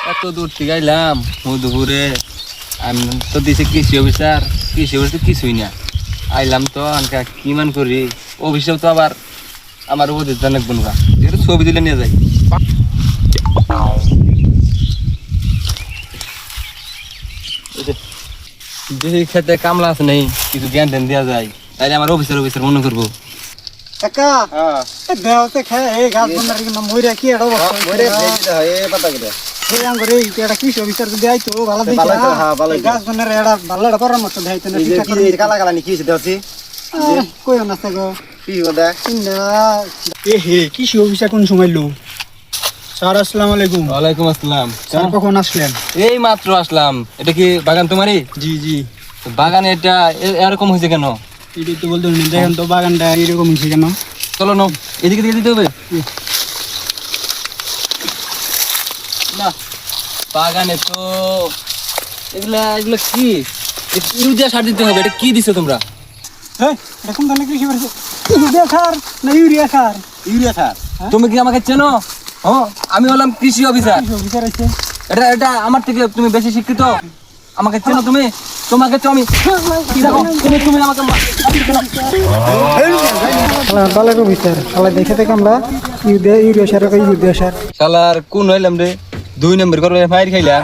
এত দূর থেকে আইলাম মধুপুরে। আমি তো দিছি কৃষি অফিসার, কৃষি অফিস তো কিছুই না। আইলাম তো আনকা কি মান করি, অফিসেও তো আবার আমার উপদেশ জানাক বনবা, একটু ছবি তুলে নিয়ে যাই। দেখি খেতে কামলা আছে নেই, কিছু জ্ঞান ধ্যান দেওয়া যায়, তাইলে আমার অফিসার অফিসার মনে করবো। একা দেওতে খায় এই গাছ বন্ধার কিন্তু মইরা কি এড়ো মইরা ভেজিতে হয় এই পাতা করে এই আঙ্গুরে এটা কি অফিসার যদি আইতো ভালো দেখি ভালো হইতো, হ্যাঁ, ভালো হইতো। গাছ বন্ধার এড়া ভালো এড়া পরামর্শ দেইতো না এই যে কি এই কালা কালা নি কি দেওছি কই না গো কি কথা এ হে কি অফিসার কোন সময় লো স্যার আসসালামু আলাইকুম। ওয়ালাইকুম আসসালাম। স্যার কখন আসলেন? এই মাত্র আসলাম। এটা কি বাগান তোমারই? জি জি তো বাগানে এটা এরকম হয়েছে কেন? এটাই তো বলতে দেখেন তো বাগানটা এরকম হয়েছে কেন। চলো নো, এদিকে দিকে দিতে হবে না। বাগানে তো এগুলা এগুলা কি ইউরিয়া সার দিতে হবে। এটা কি দিছো তোমরা? হ্যাঁ এরকম তাহলে কৃষি করছে ইউরিয়া সার না ইউরিয়া সার? ইউরিয়া স্যার তুমি কি আমাকে চেনো? হ্যাঁ, আমি হলাম কৃষি অফিসার। অফিসার আছে এটা এটা আমার থেকে তুমি বেশি শিক্ষিত। আমাকে চেনো তুমি? তোমাকে তো আমি কি দেখো, তুমি আমাকে ভালো অফিসার শালা দেখে থেকে আমরা ইউরিয়া সার ইউরিয়া সার শালার কোন হইলাম রে? 2 নম্বর করে ফায়ার খাইলা।